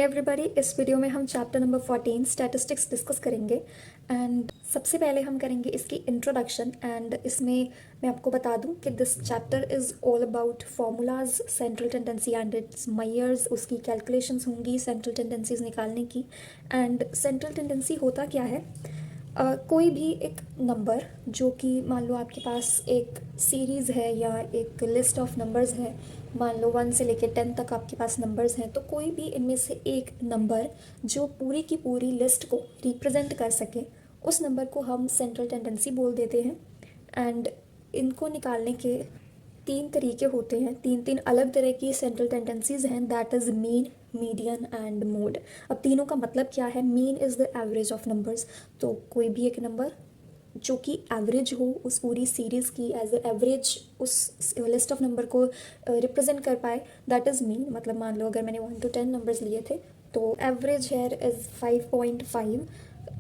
Everybody, इस video में हम चैप्टर नंबर 14 स्टैटिस्टिक्स डिस्कस करेंगे। एंड सबसे पहले हम करेंगे इसकी इंट्रोडक्शन। एंड इसमें मैं आपको बता दूं कि this chapter is all about formulas, central tendency and its measures. उसकी कैलकुलेशंस होंगी सेंट्रल टेंडेंसीज निकालने की। एंड सेंट्रल टेंडेंसी होता क्या है? कोई भी एक नंबर जो कि मान लो आपके पास एक सीरीज़ है या एक लिस्ट ऑफ नंबर्स है, मान लो 1 से लेकर 10 तक आपके पास नंबर्स हैं, तो कोई भी इनमें से एक नंबर जो पूरी की पूरी लिस्ट को रिप्रेजेंट कर सके, उस नंबर को हम सेंट्रल टेंडेंसी बोल देते हैं। एंड इनको निकालने के 3 तरीके होते हैं, तीन अलग तरह की सेंट्रल टेंडेंसीज हैं, that is mean, median and mode. अब तीनों का मतलब क्या है? Mean is the average of numbers, तो कोई भी एक नंबर जो कि एवरेज हो उस पूरी सीरीज़ की, एज ए एवरेज उस लिस्ट ऑफ नंबर को रिप्रेजेंट कर पाए, दैट इज़ मीन। मतलब मान लो अगर मैंने 1 to 10 नंबर्स लिए थे तो एवरेज हेयर इज़ 5.5।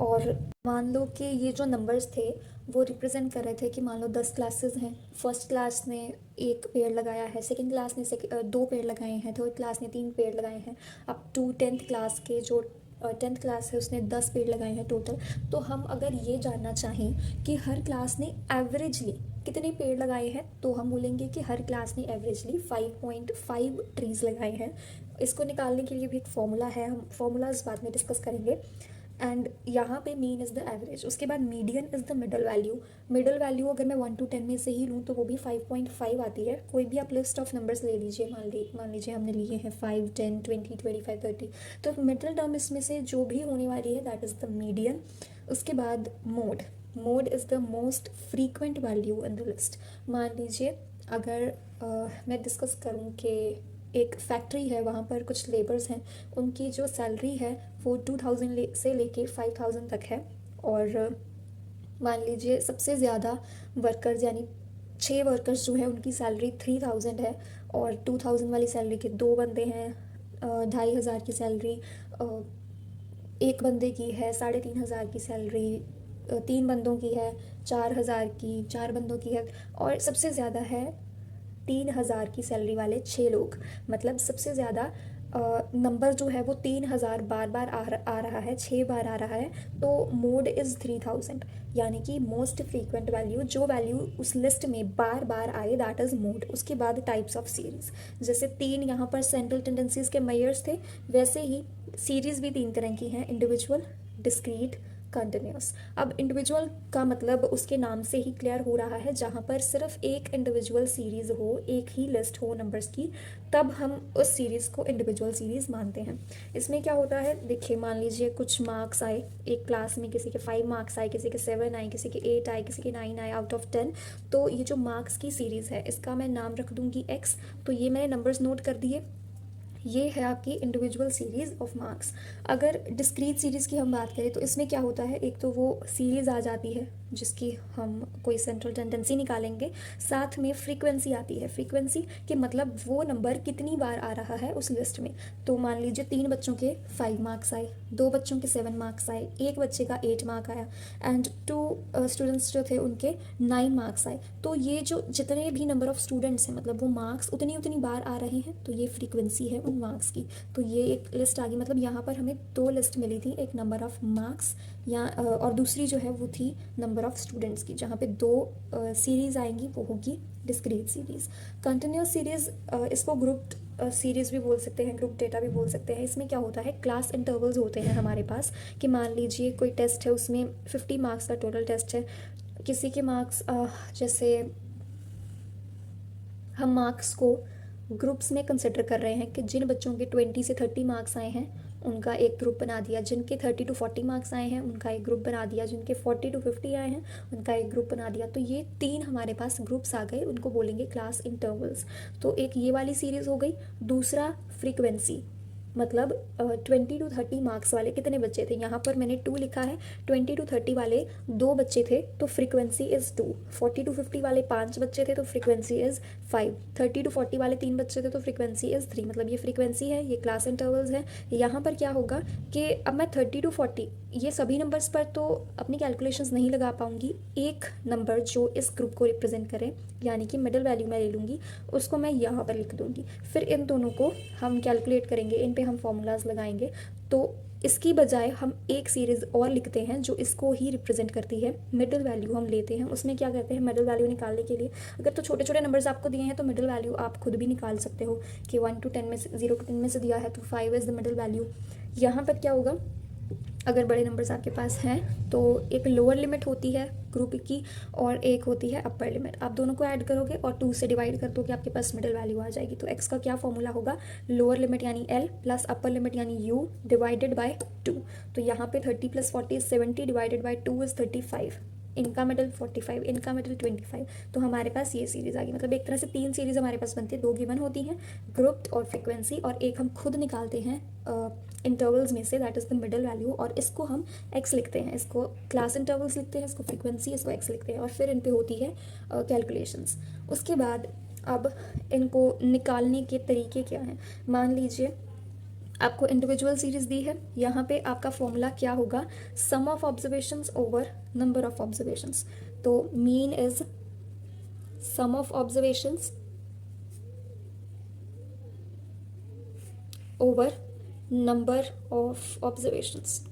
और मान लो कि ये जो नंबर्स थे वो रिप्रेजेंट कर रहे थे कि मान लो 10 क्लासेस हैं, फर्स्ट क्लास ने 1 पेड़ लगाया है, सेकंड क्लास ने 2 पेड़ लगाए हैं, थर्ड क्लास ने 3 पेड़ लगाए हैं, अप टू 10th क्लास के जो 10th क्लास है उसने 10 पेड़ लगाए हैं टोटल। तो हम अगर ये जानना चाहें कि हर क्लास ने एवरेजली कितने पेड़ लगाए हैं, तो हम बोलेंगे कि हर क्लास ने एवरेजली 5.5 ट्रीज़ लगाए हैं। इसको निकालने के लिए भी एक फॉर्मूला है, हम फॉर्मूलाज बाद में डिस्कस करेंगे। एंड यहाँ पे मीन इज़ द एवरेज। उसके बाद median is the middle value. Middle value अगर मैं 1 to 10 में से ही लूँ तो वो भी 5.5 आती है। कोई भी आप लिस्ट ऑफ नंबर्स ले लीजिए, मान लीजिए हमने लिए हैं 5, 10, 20, 25, 30, तो मिडल टर्म इसमें से जो भी होने वाली है दैट इज़ द मीडियन। उसके बाद mode, mode is the most frequent value in the list. मान लीजिए अगर मैं डिस्कस करूँ कि एक फैक्ट्री है, वहाँ पर कुछ लेबर्स हैं, उनकी जो सैलरी है वो 2000 से लेके 5000 तक है। और मान लीजिए सबसे ज़्यादा वर्कर्स यानी 6 वर्कर्स जो है उनकी सैलरी 3000 है, और 2000 वाली सैलरी के 2 बंदे हैं, 2500 की सैलरी एक बंदे की है, 3500 की सैलरी 3 बंदों की है, 4000 की 4 बंदों की है, और सबसे ज़्यादा है 3000 की सैलरी वाले 6 लोग। मतलब सबसे ज़्यादा नंबर जो है वो 3000 बार बार आ रहा है, 6 बार आ रहा है, तो मोड इज़ 3000। यानी कि मोस्ट फ्रीक्वेंट वैल्यू, जो वैल्यू उस लिस्ट में बार बार आए, दैट इज़ मोड। उसके बाद टाइप्स ऑफ सीरीज़, जैसे 3 यहाँ पर सेंट्रल टेंडेंसीज के मेयर्स थे, वैसे ही सीरीज़ भी 3 तरह की हैं, इंडिविजुअल, डिस्क्रीट, कंटिन्यूस। अब इंडिविजुअल का मतलब उसके नाम से ही क्लियर हो रहा है, जहाँ पर सिर्फ एक इंडिविजुअल सीरीज़ हो, एक ही लिस्ट हो नंबर्स की, तब हम उस सीरीज़ को इंडिविजुअल सीरीज़ मानते हैं। इसमें क्या होता है, देखिए मान लीजिए कुछ मार्क्स आए एक क्लास में, किसी के 5 मार्क्स आए, किसी के 7 आए, किसी के 8 आए, किसी के 9 आए आउट ऑफ 10। तो ये जो मार्क्स की सीरीज़ है इसका मैं नाम रख दूँगी x। तो ये मैंने नंबर्स नोट कर दिए, ये है आपकी इंडिविजुअल सीरीज़ ऑफ मार्क्स। अगर डिस्क्रीट सीरीज़ की हम बात करें तो इसमें क्या होता है, एक तो वो सीरीज़ आ जाती है जिसकी हम कोई सेंट्रल टेंडेंसी निकालेंगे, साथ में फ्रीक्वेंसी आती है। फ्रीक्वेंसी के मतलब वो नंबर कितनी बार आ रहा है उस लिस्ट में। तो मान लीजिए 3 बच्चों के 5 मार्क्स आए, 2 बच्चों के 7 मार्क्स आए, 1 बच्चे का 8 मार्क आया, एंड 2 स्टूडेंट्स जो थे उनके 9 मार्क्स आए। तो ये जो जितने भी नंबर ऑफ स्टूडेंट्स हैं, मतलब वो मार्क्स उतनी बार आ रहे हैं, तो ये फ्रीक्वेंसी है उन मार्क्स की। तो ये एक लिस्ट आ गई। मतलब यहाँ पर हमें 2 लिस्ट मिली थी, एक नंबर ऑफ मार्क्स या और दूसरी जो है वो थी नंबर ऑफ स्टूडेंट्स की, जहाँ पे 2 सीरीज़ आएंगी, वो होगी डिस्क्रीट सीरीज़। कंटिन्यूस सीरीज़, इसको ग्रुप सीरीज़ भी बोल सकते हैं, ग्रुप डेटा भी बोल सकते हैं। इसमें क्या होता है, क्लास इंटरवल्स होते हैं हमारे पास, कि मान लीजिए कोई टेस्ट है, उसमें 50 मार्क्स का टोटल टेस्ट है, किसी के मार्क्स जैसे हम मार्क्स को ग्रुप्स में कंसिडर कर रहे हैं कि जिन बच्चों के 20 से 30 मार्क्स आए हैं उनका एक ग्रुप बना दिया, जिनके 30 to 40 मार्क्स आए हैं उनका एक ग्रुप बना दिया, जिनके 40 to 50 आए हैं उनका एक ग्रुप बना दिया। तो ये 3 हमारे पास ग्रुप्स आ गए, उनको बोलेंगे क्लास इंटरवल्स। तो एक ये वाली सीरीज़ हो गई। दूसरा फ्रीक्वेंसी, मतलब 20 to 30 मार्क्स वाले कितने बच्चे थे, यहाँ पर मैंने 2 लिखा है। 20 to 30 वाले 2 बच्चे थे तो फ्रीक्वेंसी इज़ 2। 40 to 50 वाले 5 बच्चे थे तो फ्रीक्वेंसी इज़ 5। 30 to 40 वाले 3 बच्चे थे तो फ्रीक्वेंसी इज़ 3। मतलब ये फ्रीक्वेंसी है, ये क्लास इंटरवल्स है। यहाँ पर क्या होगा कि अब मैं 30 to 40 ये सभी नंबर्स पर तो अपनी कैलकुलेशंस नहीं लगा पाऊंगी। एक नंबर जो इस ग्रुप को रिप्रेजेंट करे, यानी कि मिडल वैल्यू मैं ले लूँगी, उसको मैं यहाँ पर लिख दूँगी। फिर इन दोनों को हम कैलकुलेट करेंगे, इन पे हम फॉर्मूलाज लगाएंगे, तो इसकी बजाय हम एक सीरीज़ और लिखते हैं जो इसको ही रिप्रेजेंट करती है। मिडिल वैल्यू हम लेते हैं, उसमें क्या करते हैं, मिडिल वैल्यू निकालने के लिए अगर तो छोटे छोटे नंबर्स आपको दिए हैं तो मिडिल वैल्यू आप खुद भी निकाल सकते हो कि 1 to 10 में से 0 to 10 में से दिया है तो 5 इज़ द मिडिल वैल्यू। यहाँ पर क्या होगा, अगर बड़े नंबर्स आपके पास हैं तो एक लोअर लिमिट होती है ग्रुप की और एक होती है अपर लिमिट। आप दोनों को ऐड करोगे और 2 से डिवाइड कर दोगे, आपके पास मिडिल वैल्यू आ जाएगी। तो x का क्या फॉर्मूला होगा, लोअर लिमिट यानी l प्लस अपर लिमिट यानी u डिवाइडेड बाय 2। तो यहाँ पे 30 + 40 इज 70 डिवाइडेड बाय 2 इज 35। इनका मिडिल 45, इनका मिडिल 25। तो हमारे पास ये सीरीज आ गई। मतलब एक तरह से 3 सीरीज हमारे पास बनती है, 2 गिवन होती हैं, ग्रुप्ड और फ्रिक्वेंसी, और एक हम खुद निकालते हैं इंटरवल्स में से, that is the middle value, और इसको हम x लिखते हैं, इसको क्लास इंटरवल्स लिखते हैं, इसको फ्रिक्वेंसी, इसको x लिखते हैं, और फिर इन पे होती है कैलकुलेशंस। उसके बाद अब इनको निकालने के तरीके क्या हैं। मान लीजिए आपको इंडिविजुअल सीरीज दी है, यहाँ पे आपका फॉर्मूला क्या होगा, sum of observations over number of observations. तो mean is sum of observations over number of observations.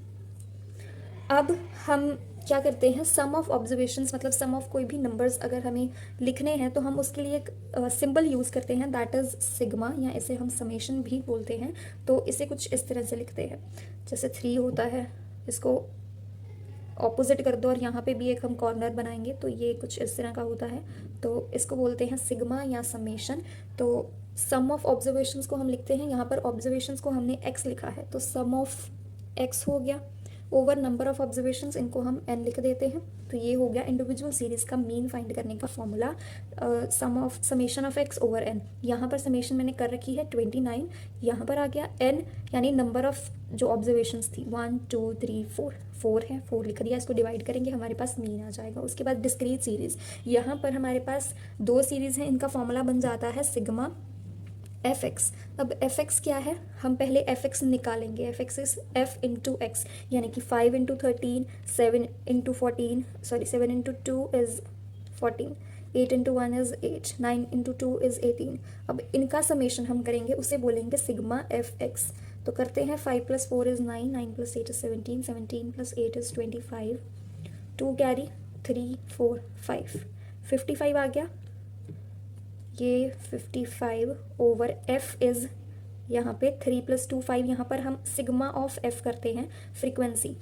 अब हम क्या करते हैं, सम ऑफ ऑब्जर्वेशंस मतलब सम ऑफ कोई भी नंबर्स अगर हमें लिखने हैं तो हम उसके लिए एक सिंबल यूज़ करते हैं, दैट इज़ सिग्मा, या इसे हम समेशन भी बोलते हैं। तो इसे कुछ इस तरह से लिखते हैं, जैसे 3 होता है, इसको ऑपोजिट कर दो और यहाँ पे भी एक हम कॉर्नर बनाएंगे तो ये कुछ इस तरह का होता है, तो इसको बोलते हैं सिग्मा या समेशन। तो सम ऑफ ऑब्जर्वेशंस को हम लिखते हैं, यहाँ पर ऑब्जर्वेशंस को हमने x लिखा है तो सम ऑफ x हो गया, ओवर नंबर ऑफ ऑब्जर्वेशंस इनको हम n लिख देते हैं। तो ये हो गया इंडिविजुअल सीरीज का मीन फाइंड करने का formula, summation of x over n। यहाँ पर समेशन मैंने कर रखी है 29, यहाँ पर आ गया n यानी नंबर ऑफ जो ऑब्जर्वेशंस थी 1 2 3 4 है, 4 लिख दिया, इसको डिवाइड करेंगे हमारे पास मीन आ जाएगा। उसके बाद डिस्क्रीट सीरीज, यहाँ पर हमारे पास 2 सीरीज हैं, इनका फॉर्मूला बन जाता है सिग्मा fx। अब fx क्या है, हम पहले fx निकालेंगे, fx is f into x, यानी कि 5 into 13, 7 into 14, sorry 7 into 2 is 14, 8 into 1 is 8, 9 into 2 is 18। अब इनका समेशन हम करेंगे, उसे बोलेंगे सिग्मा fx। तो करते हैं, 5 + 4 इज 9, 9 + 8 इज 17, 17 + 8 इज 25, 2 कैरी 3 4 5, 55 आ गया, ये 55 ओवर f इज़ यहाँ पे 3 + 2 5। यहाँ पर हम सिग्मा ऑफ f करते हैं फ्रीक्वेंसी,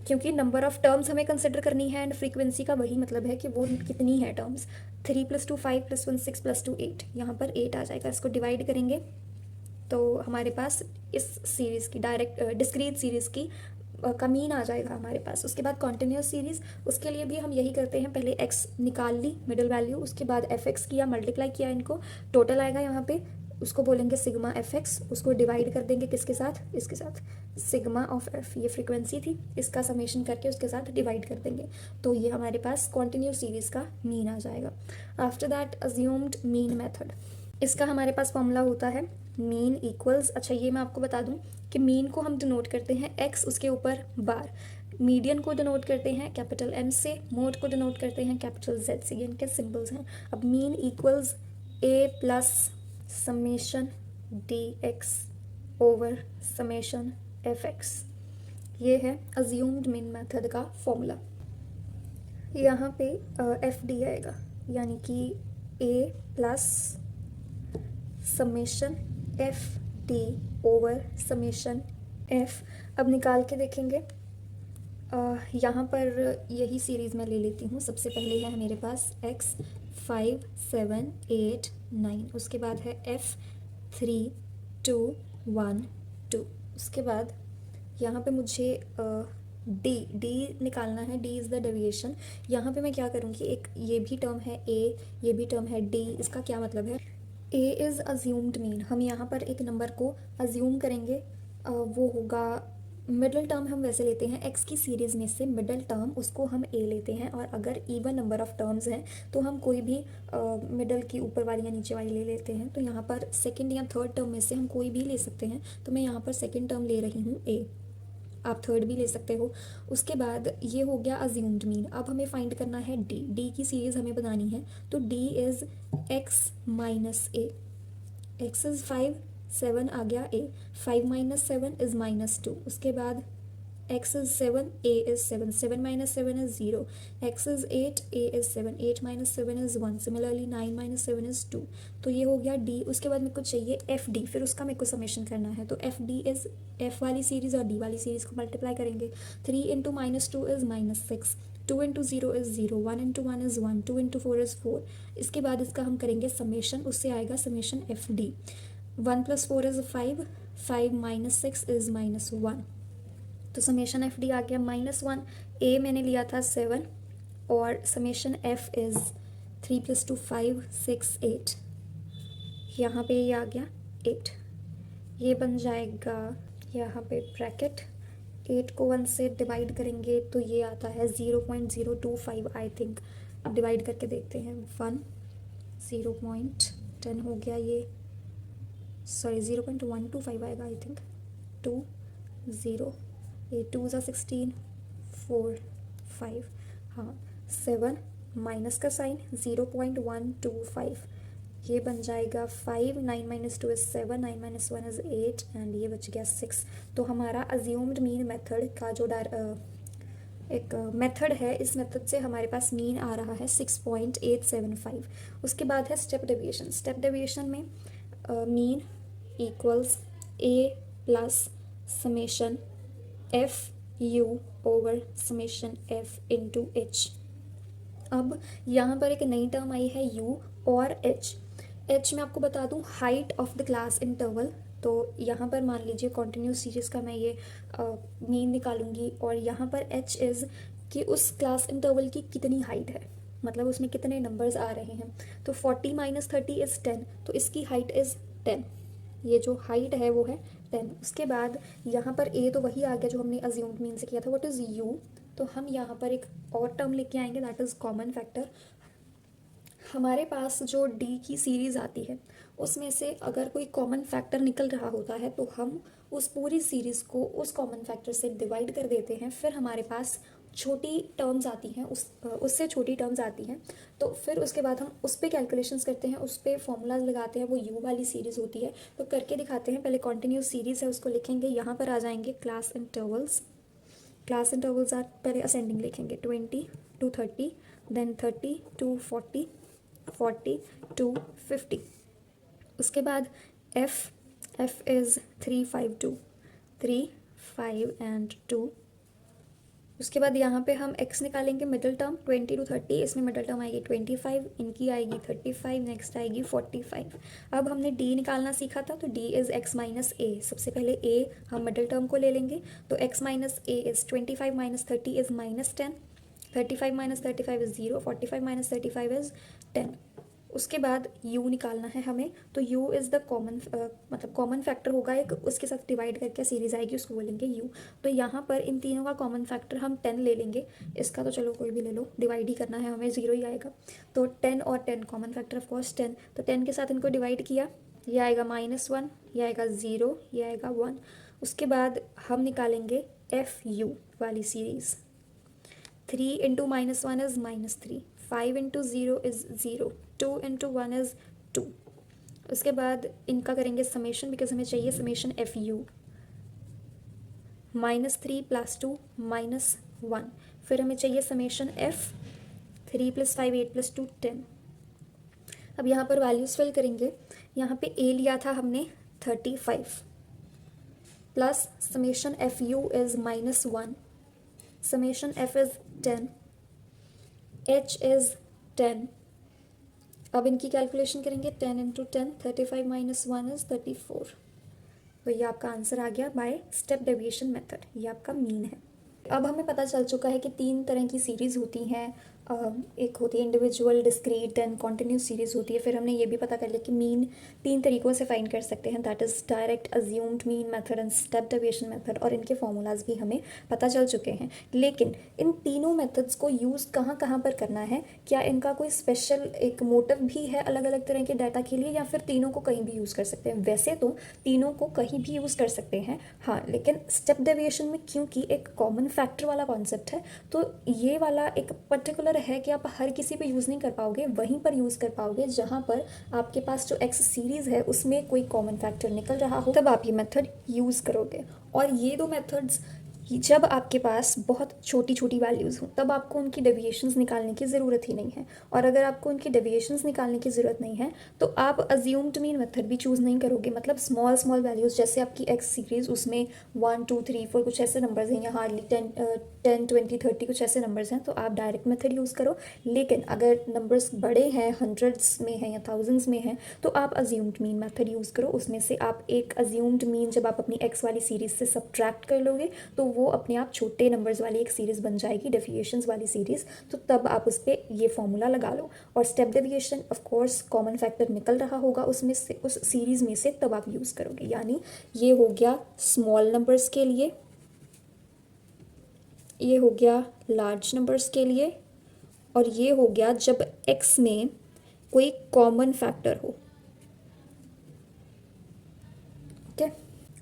क्योंकि नंबर ऑफ टर्म्स हमें कंसिडर करनी है एंड फ्रीक्वेंसी का वही मतलब है कि वो कितनी है टर्म्स। 3 + 2 5 + 1 6 + 2 8, यहाँ पर 8 आ जाएगा। इसको डिवाइड करेंगे तो हमारे पास इस सीरीज़ की डायरेक्ट डिस्क्रीट सीरीज़ की का मीन आ जाएगा हमारे पास। उसके बाद कॉन्टिन्यूस सीरीज़, उसके लिए भी हम यही करते हैं, पहले x निकाल ली मिडिल वैल्यू, उसके बाद fx किया, मल्टीप्लाई किया, इनको टोटल आएगा यहाँ पे, उसको बोलेंगे सिग्मा fx, उसको डिवाइड कर देंगे किसके साथ, इसके साथ, सिग्मा ऑफ f, ये फ्रीक्वेंसी थी, इसका समेशन करके उसके साथ डिवाइड कर देंगे, तो ये हमारे पास कॉन्टिन्यूस सीरीज़ का मीन आ जाएगा। After that assumed mean method, इसका हमारे पास फॉर्मूला होता है मीन इक्वल्स, अच्छा ये मैं आपको बता दूं कि मीन को हम डिनोट करते हैं x, उसके ऊपर बार, मीडियन को डिनोट करते हैं कैपिटल M से, मोड को डिनोट करते हैं कैपिटल Z से, ये इनके सिंबल्स हैं। अब mean equals a plus summation dx over summation fx, ये है अज्यूम्ड मीन मेथड का फॉर्मूला। यहाँ पे एफ डी आएगा, यानी कि a plus summation F T over summation F. अब निकाल के देखेंगे, यहाँ पर यही सीरीज़ मैं ले लेती हूँ। सबसे पहले है मेरे पास x 5 7 8 9, उसके बाद है f 3 2 1 2, उसके बाद यहाँ पे मुझे d निकालना है, d इज़ द डेविएशन। यहाँ पे मैं क्या करूँगी, एक ये भी टर्म है a, ये भी टर्म है d, इसका क्या मतलब है, a इज़ अज्यूम्ड मीन, हम यहाँ पर एक नंबर को अज्यूम करेंगे, वो होगा मिडल टर्म हम वैसे लेते हैं x की सीरीज़ में से मिडल टर्म, उसको हम a लेते हैं, और अगर इवन नंबर ऑफ टर्म्स हैं तो हम कोई भी मिडल की ऊपर वाली या नीचे वाली ले लेते हैं। तो यहाँ पर सेकंड या थर्ड टर्म में से हम कोई भी ले सकते हैं, तो मैं यहाँ पर सेकंड टर्म ले रही हूँ a, आप थर्ड भी ले सकते हो। उसके बाद ये हो गया अज्यूम्ड मीन। अब हमें फाइंड करना है d की सीरीज़ हमें बनानी है, तो d is x minus a, x is 5, 7 आ गया a, 5 माइनस 7 इज़ -2, उसके बाद x is 7, a is 7, 7 minus 7 is 0, x is 8, a is 7, 8 minus 7 is 1, similarly 9 minus 7 is 2. तो ये हो गया d. उसके बाद मेरे को चाहिए एफ डी, फिर उसका मेरे को समेशन करना है. तो एफ डी इज़ एफ वाली सीरीज़ और डी वाली सीरीज़ को मल्टीप्लाई करेंगे. 3 into -2 is -6, 2 into 0 is 0, 1 into 1 is 1, 2 into 4 is 4. इसके बाद इसका हम करेंगे समेशन, उससे आएगा summation F D. 1 + 4 is 5, 5 - 6 is -1. तो समेशन एफ डी आ गया -1. ए मैंने लिया था 7 और समेशन एफ इज़ 3 + 2 5, 6 8. यहाँ पे ये आ गया 8. ये बन जाएगा यहाँ पे ब्रैकेट. 8 को 1 से डिवाइड करेंगे तो ये आता है 0.025 आई थिंक. अब डिवाइड करके देखते हैं. 1 0.10 हो गया ये, सॉरी 0.125 आएगा आई थिंक. 2 0, 8 2 ज़ा 16, 4 5, हाँ 7 माइनस का साइन 0.125. ये बन जाएगा 5, 9 - 2 इज़ 7, 9 - 1 इज़ 8 एंड ये बच गया 6. तो हमारा अज्यूम्ड मीन मेथड का जो एक मेथड है, इस मेथड से हमारे पास मीन आ रहा है 6.875. उसके बाद है स्टेप डेविएशन. स्टेप डेविएशन में mean equals a plus summation F you over summation F into H. अब यहाँ पर एक नई टर्म आई है यू और एच. एच में आपको बता दूँ height of the class interval. तो यहाँ पर मान लीजिए कॉन्टिन्यूस सीरीज़ का मैं ये मीन निकालूंगी और यहाँ पर एच इज़ कि उस क्लास इंटरवल की कितनी हाइट है, मतलब उसमें कितने नंबर्स आ रहे हैं. तो 40 - 30 इज़ 10, तो इसकी हाइट इज़ 10. ये जो हाइट है वो है 10. उसके बाद यहाँ पर a तो वही आ गया जो हमने अज्यूम्ड मीन से किया था. What is u? तो हम यहाँ पर एक और टर्म लेके आएंगे, दैट इज़ कॉमन फैक्टर. हमारे पास जो d की सीरीज़ आती है उसमें से अगर कोई कॉमन फैक्टर निकल रहा होता है तो हम उस पूरी सीरीज़ को उस कॉमन फैक्टर से डिवाइड कर देते हैं. फिर हमारे पास छोटी टर्म्स आती हैं, उससे छोटी टर्म्स आती हैं. तो फिर उसके बाद हम उस पर कैलकुलेशंस करते हैं, उस पर फॉर्मूलाज लगाते हैं. वो यू वाली सीरीज़ होती है. तो करके दिखाते हैं. पहले कॉन्टिन्यूस सीरीज़ है उसको लिखेंगे. यहाँ पर आ जाएंगे class intervals. Class intervals are पहले असेंडिंग लिखेंगे 20 to 30, देन 30 to 40, 40 to 50. उसके बाद एफ इज़ 3 5 2, 3 5 एंड 2. उसके बाद यहाँ पे हम x निकालेंगे मिडिल टर्म 20 to 30. इसमें मिडिल टर्म आएगी 25, इनकी आएगी 35, नेक्स्ट आएगी 45. अब हमने d निकालना सीखा था, तो d is x minus a. सबसे पहले a हम मिडिल टर्म को ले लेंगे. तो x minus a is 25 - 30 is -10, 35 - 35 is 0, 45 - 35 is 10. उसके बाद u निकालना है हमें. तो u इज़ द कॉमन, मतलब कॉमन फैक्टर होगा एक, उसके साथ डिवाइड करके सीरीज आएगी, उसको बोलेंगे u. तो यहाँ पर इन तीनों का कॉमन फैक्टर हम 10 ले लेंगे. इसका तो चलो कोई भी ले लो, डिवाइड ही करना है हमें, 0 ही आएगा. तो 10 और 10 कॉमन फैक्टर ऑफ कोर्स 10. तो 10 के साथ इनको डिवाइड किया, ये आएगा -1, ये आएगा 0, ये आएगा 1. उसके बाद हम निकालेंगे एफ यू वाली series. 3 into -1 is -3, 5 into 0 is 0, 2 into 1 is 2. उसके बाद इनका करेंगे समेशन, बिकॉज हमें चाहिए समेशन एफ यू. -3 + 2 -1. फिर हमें चाहिए समेशन एफ 3 + 5 8 + 2 10. अब यहाँ पर वैल्यूज़ फिल करेंगे. यहाँ पे a लिया था हमने 35 plus summation F you is -1, summation F is 10, h is 10. अब इनकी कैलकुलेशन करेंगे. 10 इंटू 10, 35 - 1 इज़ 34. तो ये आपका आंसर आ गया बाय स्टेप डेविएशन मेथड. ये आपका मीन है. अब हमें पता चल चुका है कि 3 तरह की सीरीज़ होती हैं. एक होती है individual, discrete and continuous series होती है. फिर हमने ये भी पता कर लिया कि मीन 3 तरीक़ों से फाइंड कर सकते हैं, that is direct, assumed mean method and step deviation method. और इनके फॉर्मूलाज भी हमें पता चल चुके हैं. लेकिन इन तीनों मेथड्स को यूज़ कहाँ कहाँ पर करना है, क्या इनका कोई स्पेशल एक मोटिव भी है अलग अलग तरह के डाटा के लिए, या फिर तीनों को कहीं भी यूज़ कर सकते हैं? वैसे तो तीनों को कहीं भी यूज़ कर सकते हैं, हाँ, लेकिन स्टेप डेविएशन में क्योंकि एक कॉमन फैक्टर वाला कॉन्सेप्ट है, तो ये वाला एक पर्टिकुलर है कि आप हर किसी पे यूज़ नहीं कर पाओगे, वहीं पर यूज़ कर पाओगे जहाँ पर आपके पास जो एक्स सीरीज़ है उसमें कोई कॉमन फैक्टर निकल रहा हो, तब आप ये मेथड यूज़ करोगे। और ये दो मेथड्स जब आपके पास बहुत छोटी छोटी वैल्यूज़ हों तब आपको उनकी डेविएशंस निकालने की ज़रूरत ही नहीं है। और अगर आपको उनकी डेविएशंस निकालने की ज़रूरत नहीं है तो आप अज्यूम्ड मीन मेथड भी चूज़ नहीं करोगे। मतलब स्मॉल स्मॉल वैल्यूज़, जैसे आपकी एक्स सीरीज़ उसमें 1 2 3 4 कुछ ऐसे नंबर्स हैं, या हार्डली 10 20 30 कुछ ऐसे नंबर्स हैं, तो आप डायरेक्ट मेथड यूज़ करो। लेकिन अगर नंबर्स बड़े हैं, हंड्रेड्स में हैं या थाउजेंड्स में हैं, तो आप अज्यूम्ड मीन मेथड यूज़ करो। उसमें से आप एक अज्यूम्ड मीन जब आप अपनी एक्स वाली सीरीज़ से सब्ट्रैक्ट कर लोगे तो वो अपने आप छोटे नंबर्स वाली एक सीरीज़ बन जाएगी, डेविएशंस वाली सीरीज़। तो तब आप उस पर ये फॉर्मूला लगा लो। और step deviation of course common factor निकल रहा होगा उसमें से, उस सीरीज़ में से, तब आप यूज़ करोगे। यानी ये हो गया स्मॉल नंबर्स के लिए, ये हो गया लार्ज नंबर्स के लिए, और ये हो गया जब एक्स में कोई कॉमन फैक्टर हो। ओके,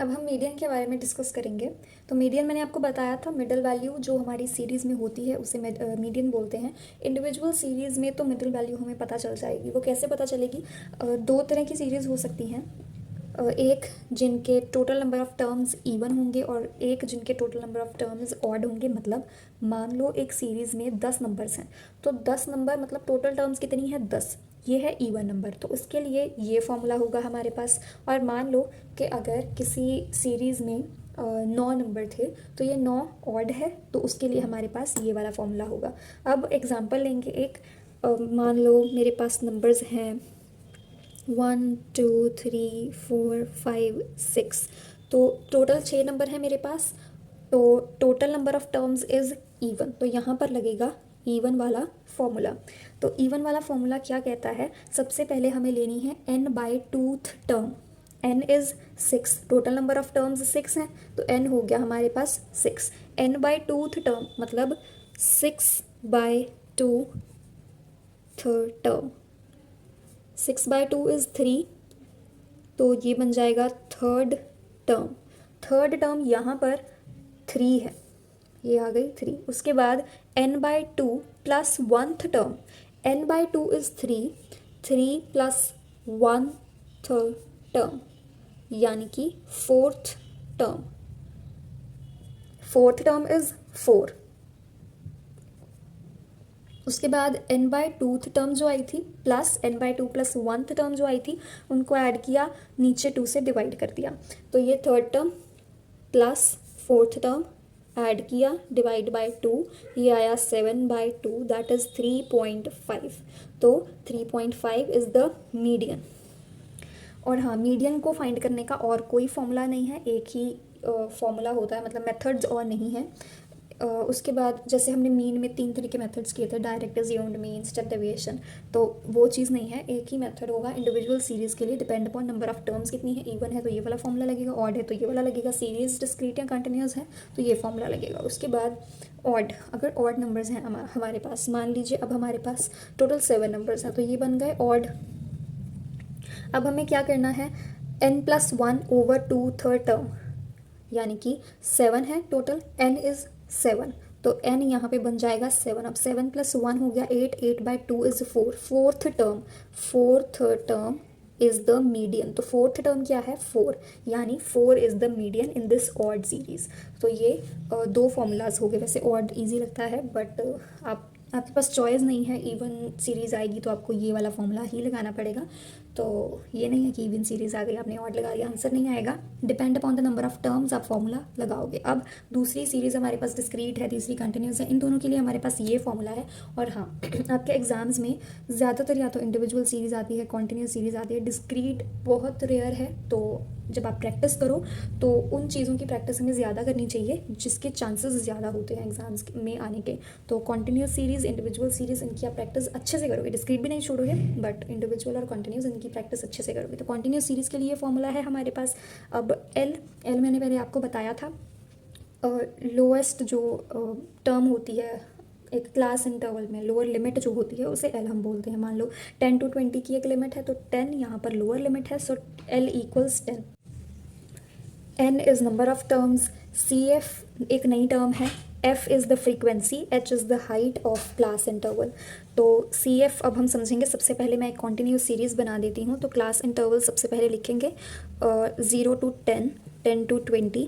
अब हम मीडियन के बारे में डिस्कस करेंगे। तो मीडियन मैंने आपको बताया था, मिडिल वैल्यू जो हमारी सीरीज़ में होती है उसे मीडियन बोलते हैं। इंडिविजुअल सीरीज़ में तो मिडिल वैल्यू हमें पता चल जाएगी। वो कैसे पता चलेगी? दो तरह की सीरीज़ हो सकती हैं, एक जिनके total number of terms even होंगे और एक जिनके total number of terms odd होंगे। मतलब मान लो एक सीरीज़ में 10 नंबर्स हैं, तो 10 नंबर मतलब टोटल टर्म्स कितनी है? 10। ये है इवन नंबर, तो उसके लिए ये फॉर्मूला होगा हमारे पास। और मान लो कि अगर किसी सीरीज़ में 9 नंबर थे, तो ये 9 ऑड है, तो उसके लिए हमारे पास ये वाला फॉर्मूला होगा। अब एग्जांपल लेंगे एक, मान लो मेरे पास नंबर्स हैं 1 2 3 4 5 6, तो टोटल 6 नंबर है मेरे पास। तो total number of terms is even, तो यहाँ पर लगेगा इवन वाला फॉर्मूला। तो इवन वाला फॉर्मूला क्या कहता है? सबसे पहले हमें लेनी है n/2th term. n is 6, total number of terms 6 हैं, तो n हो गया हमारे पास 6। n/2th टर्म मतलब 6/2 थर्ड टर्म। 6/2 इज़ 3, तो ये बन जाएगा थर्ड टर्म। थर्ड टर्म यहाँ पर 3 है, ये आ गई 3। उसके बाद n/2 plus 1th term. n/2 is 3, 3 plus 1th term, यानी कि fourth term. Fourth term is 4। उसके बाद n/2th टर्म जो आई थी plus n/2 plus 1th term जो आई थी, उनको ऐड किया, नीचे 2 से डिवाइड कर दिया। तो ये third term plus fourth term add किया, डिवाइड बाय 2, ये आया 7/2, दैट इज़ 3.5। तो 3.5 इज़ द मीडियन। और हाँ, मीडियन को फाइंड करने का और कोई फॉर्मूला नहीं है, एक ही फॉर्मूला होता है, मतलब मेथड्स और नहीं है। उसके बाद जैसे हमने मीन में 3 तरह के मेथड्स किए थे, direct, assumed mean, step deviation, तो वो चीज़ नहीं है, एक ही मेथड होगा इंडिविजुअल सीरीज़ के लिए। Depend upon number of terms कितनी है, इवन है तो ये वाला फॉर्मूला लगेगा, ऑड है तो ये वाला लगेगा, सीरीज़ डिस्क्रीट या कंटिन्यूस है तो ये फॉर्मूला लगेगा। उसके बाद ऑड, अगर ऑड नंबर्स हैं हमारे पास, मान लीजिए अब हमारे पास टोटल 7 नंबर्स हैं, तो ये बन गए ऑड। अब हमें क्या करना है? n+1/2 थर्ड टर्म, यानी कि 7 है टोटल, n इज़ 7, तो n यहाँ पे बन जाएगा 7। अब 7 + 1 हो गया 8, 8/2 is 4। Fourth term is the median. तो फोर्थ टर्म क्या है? 4, यानी 4 is the median in this odd series. तो ये दो फॉर्मूलाज हो गए। वैसे ऑड ईजी लगता है, बट आपके पास चॉइस नहीं है। इवन सीरीज़ आएगी तो आपको ये वाला फॉर्मूला ही लगाना पड़ेगा। तो ये नहीं है कि इवन सीरीज़ आ गई आपने ऑड लगा दिया, आंसर नहीं आएगा। Depend upon the number of terms आप फॉर्मूला लगाओगे। अब दूसरी सीरीज़ हमारे पास डिस्क्रीट है, तीसरी कंटिन्यूस है, इन दोनों के लिए हमारे पास ये फॉर्मूला है। और हाँ, आपके एग्जाम्स में ज़्यादातर या तो इंडिविजुअल सीरीज़ आती है, कॉन्टिन्यूस सीरीज़ आती है, डिस्क्रीट बहुत रेयर है। तो जब आप प्रैक्टिस करो तो उन चीज़ों की प्रैक्टिस हमें ज़्यादा करनी चाहिए जिसके चांसेस ज़्यादा होते हैं एग्जाम्स में आने के। तो कॉन्टिन्यूस सीरीज़, इंडिविजुअल सीरीज़, इनकी आप प्रैक्टिस अच्छे से करोगे, डिस्क्रीट भी नहीं छोड़ोगे, बट इंडिविजुअल और कॉन्टिन्यूस इनकी प्रैक्टिस अच्छे से करोगे। तो कॉन्टिन्यूस सीरीज़ के लिए फॉर्मूला है हमारे पास। अब एल मैंने पहले आपको बताया था, लोएस्ट जो टर्म होती है एक क्लास इंटरवल में, लोअर लिमिट जो होती है उसे एल हम बोलते हैं। मान लो 10 to 20 की एक लिमिट है, तो 10 यहाँ पर लोअर लिमिट है, so L = 10। n is number of terms, C F एक नई टर्म है, f is the frequency, h is the height of class interval. तो CF अब हम समझेंगे। सबसे पहले मैं एक कॉन्टिन्यूस सीरीज़ बना देती हूँ। तो क्लास इंटरवल सबसे पहले लिखेंगे 0 to 10, 10 to 20,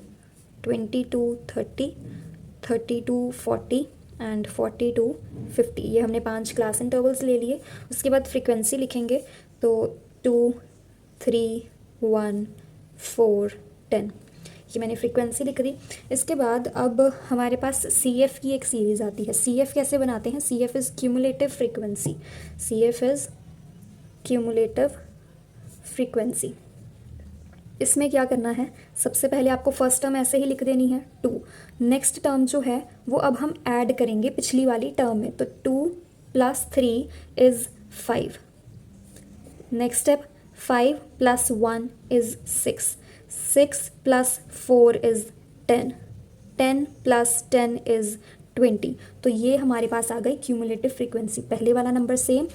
20 to 30, 30 to 40 and 40 to 50। ये हमने 5 क्लास इंटरवल्स ले लिए। उसके बाद फ्रीक्वेंसी लिखेंगे तो 2, 3, 1, 4, 10। ये मैंने फ्रीक्वेंसी लिख दी। इसके बाद अब हमारे पास CF की एक सीरीज़ आती है। CF कैसे बनाते हैं? CF is cumulative frequency. CF is cumulative frequency. इसमें क्या करना है, सबसे पहले आपको फर्स्ट टर्म ऐसे ही लिख देनी है 2। नेक्स्ट टर्म जो है वो अब हम ऐड करेंगे पिछली वाली टर्म में। तो 2 + 3 is 5। Next step 5 + 1 is 6, 6 + 4 is 10, 10 + 10 is 20। तो ये हमारे पास आ गई क्यूमुलेटिव फ्रीक्वेंसी। पहले वाला नंबर सेम,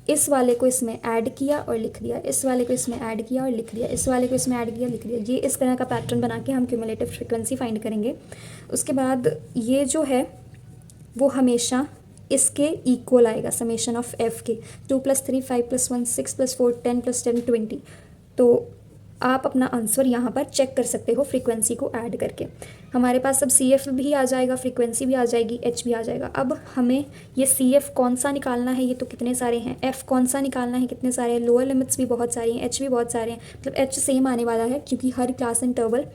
इस वाले को इसमें ऐड किया और लिख दिया, इस वाले को इसमें ऐड किया और लिख दिया, इस वाले को इसमें ऐड किया लिख दिया। ये इस तरह का पैटर्न बना के हम क्यूमुलेटिव फ्रीक्वेंसी फाइंड करेंगे। उसके बाद ये जो है वो हमेशा इसके इक्वल आएगा, समेशन ऑफ f के। 2 + 3 5 + 1 6 + 4 10 + 10 20। तो आप अपना आंसर यहाँ पर चेक कर सकते हो फ्रीक्वेंसी को ऐड करके। हमारे पास अब CF भी आ जाएगा, फ्रीक्वेंसी भी आ जाएगी, H भी आ जाएगा। अब हमें ये CF कौन सा निकालना है, ये तो कितने सारे हैं। F कौन सा निकालना है, कितने सारे हैं। लोअर लिमिट्स भी बहुत सारी हैं, H भी बहुत सारे हैं। मतलब H सेम आने वाला है क्योंकि हर क्लास इंटरवल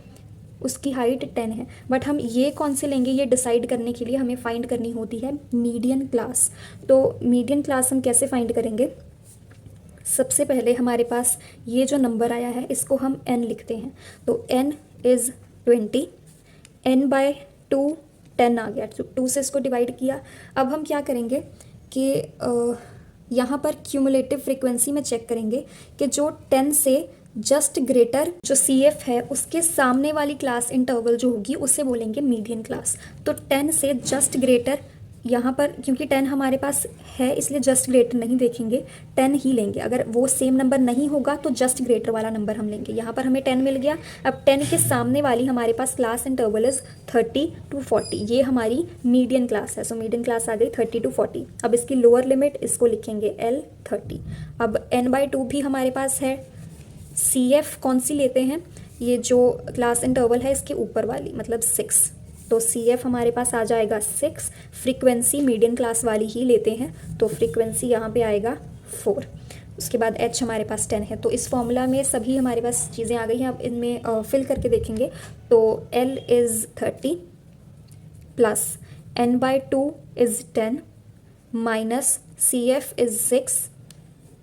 उसकी हाइट 10 है। बट हम ये कौन से लेंगे, ये डिसाइड करने के लिए हमें फाइंड करनी होती है मीडियन क्लास। तो मीडियन क्लास हम कैसे फाइंड करेंगे? सबसे पहले हमारे पास ये जो नंबर आया है इसको हम n लिखते हैं। तो n इज़ 20, n/2 10 आ गया। तो 2 से इसको डिवाइड किया। अब हम क्या करेंगे कि यहाँ पर क्यूमुलेटिव फ्रीक्वेंसी में चेक करेंगे कि जो 10 से जस्ट ग्रेटर जो CF है उसके सामने वाली क्लास इंटरवल जो होगी उसे बोलेंगे मीडियन क्लास। तो 10 से जस्ट ग्रेटर, यहाँ पर क्योंकि 10 हमारे पास है इसलिए जस्ट ग्रेटर नहीं देखेंगे, 10 ही लेंगे। अगर वो सेम नंबर नहीं होगा तो जस्ट ग्रेटर वाला नंबर हम लेंगे। यहाँ पर हमें 10 मिल गया। अब 10 के सामने वाली हमारे पास क्लास इंटरवल इज़ 30 to 40। ये हमारी मीडियन क्लास है। सो मीडियन क्लास आ गई 30 to 40। अब इसकी लोअर लिमिट इसको लिखेंगे L 30। अब n/2 भी हमारे पास है। CF कौन सी लेते हैं, ये जो क्लास इंटरवल है इसके ऊपर वाली, मतलब 6। तो CF हमारे पास आ जाएगा 6। फ्रीक्वेंसी मीडियन क्लास वाली ही लेते हैं तो फ्रीक्वेंसी यहाँ पे आएगा 4। उसके बाद H हमारे पास 10 है। तो इस फॉर्मूला में सभी हमारे पास चीज़ें आ गई हैं। अब इनमें फिल करके देखेंगे तो L is 30 plus n/2 is 10 minus CF is 6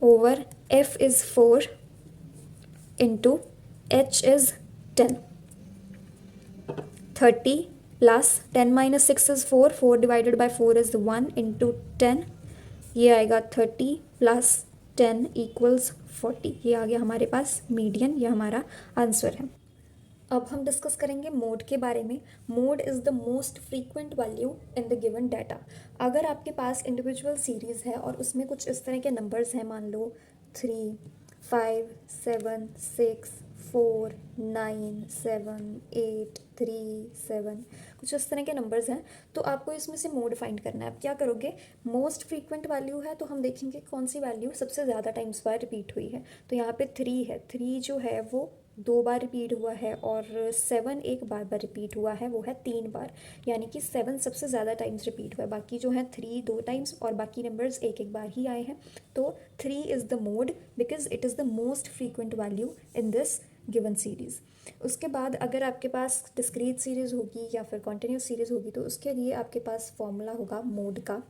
over F is 4 into H is 10. 30 plus 10 minus 6 is 4. 4 divided by 4 is 1 into 10. ये आएगा 30 plus 10 equals 40। ये आ गया हमारे पास मीडियन, ये हमारा आंसर है। अब हम डिस्कस करेंगे मोड के बारे में। Mode is the most frequent value in the given data. अगर आपके पास इंडिविजुअल सीरीज़ है और उसमें कुछ इस तरह के नंबर्स हैं, मान लो 3, 5, 7, 6, 4, 9, 7, 8, 3, 7, कुछ इस तरह के नंबर्स हैं, तो आपको इसमें से मोड फाइंड करना है। आप क्या करोगे, मोस्ट फ्रीक्वेंट वैल्यू है तो हम देखेंगे कौन सी वैल्यू सबसे ज़्यादा टाइम्स बार रिपीट हुई है। तो यहाँ पे 3 है, 3 जो है वो 2 बार रिपीट हुआ है और 7 एक बार रिपीट हुआ है, वो है 3 बार। यानी कि 7 सबसे ज़्यादा टाइम्स रिपीट हुआ है। बाकी जो है 3 2 टाइम्स और बाकी नंबर्स एक एक बार ही आए हैं। तो 3 is the mode because it is the most frequent value in this given series. उसके बाद अगर आपके पास डिस्क्रीट सीरीज़ होगी या फिर कॉन्टिन्यूस सीरीज़ होगी तो उसके लिए आपके पास फॉर्मूला होगा मोड का,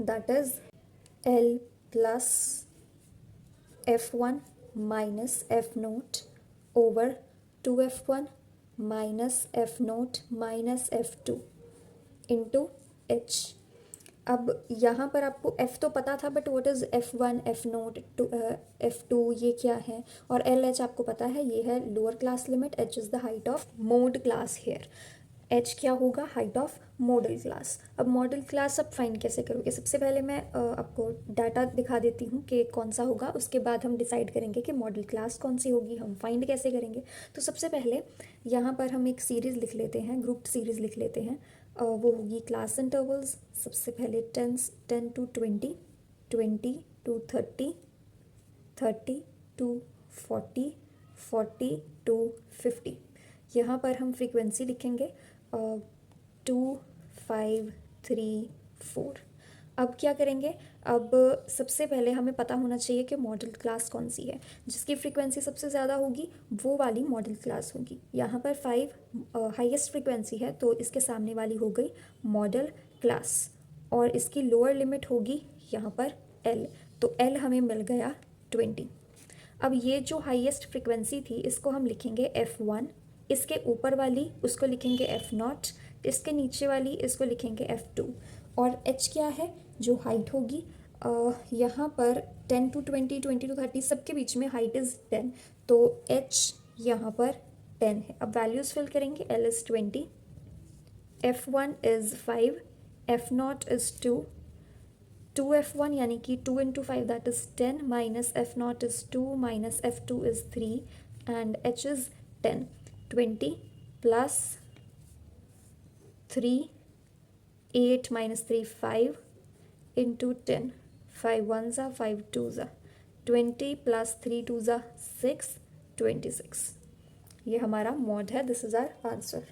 that is L plus F1 minus F0 over 2F1 minus F0 minus F2 into H। अब यहाँ पर आपको F तो पता था but what is F1 F0 F2 ये क्या है, और LH आपको पता है ये है lower class limit, H is the height of mode class here. H क्या होगा, हाइट ऑफ मॉडल क्लास। अब मॉडल क्लास अब फाइंड कैसे करोगे, सबसे पहले मैं आपको डाटा दिखा देती हूँ कि कौन सा होगा, उसके बाद हम डिसाइड करेंगे कि मॉडल क्लास कौन सी होगी, हम फाइंड कैसे करेंगे। तो सबसे पहले यहाँ पर हम एक सीरीज़ लिख लेते हैं, ग्रुप सीरीज़ लिख लेते हैं। वो होगी क्लास इंटरवल्स। सबसे पहले 10 to 20, 20 to 30, 30 to 40, 40 to 50। यहाँ पर हम फ्रीक्वेंसी लिखेंगे 2, 5, 3, 4। अब क्या करेंगे, अब सबसे पहले हमें पता होना चाहिए कि मॉडल क्लास कौन सी है। जिसकी फ्रीक्वेंसी सबसे ज़्यादा होगी वो वाली मॉडल क्लास होगी। यहाँ पर 5 हाईएस्ट फ्रीक्वेंसी है, तो इसके सामने वाली हो गई मॉडल क्लास, और इसकी लोअर लिमिट होगी यहाँ पर L, तो L हमें मिल गया 20। अब ये जो हाईएस्ट फ्रीक्वेंसी थी इसको हम लिखेंगे F1, इसके ऊपर वाली उसको लिखेंगे F0, इसके नीचे वाली इसको लिखेंगे F2। और H क्या है, जो हाइट होगी यहाँ पर 10 to 20, 20 to 30 सबके बीच में हाइट इज़ 10, तो H यहाँ पर 10 है। अब वैल्यूज़ फिल करेंगे, L is 20, F1 is 5, F0 is 2, 2F1 यानी कि 2 into 5 that is 10, minus F0 is 2, minus F2 is 3, and H is 10. 20 plus 3, 8 minus 3, 5 into 10, 5 ones are 5 twos are 20 plus 3 twos are 6, 26। ये हमारा mod है, this is our answer.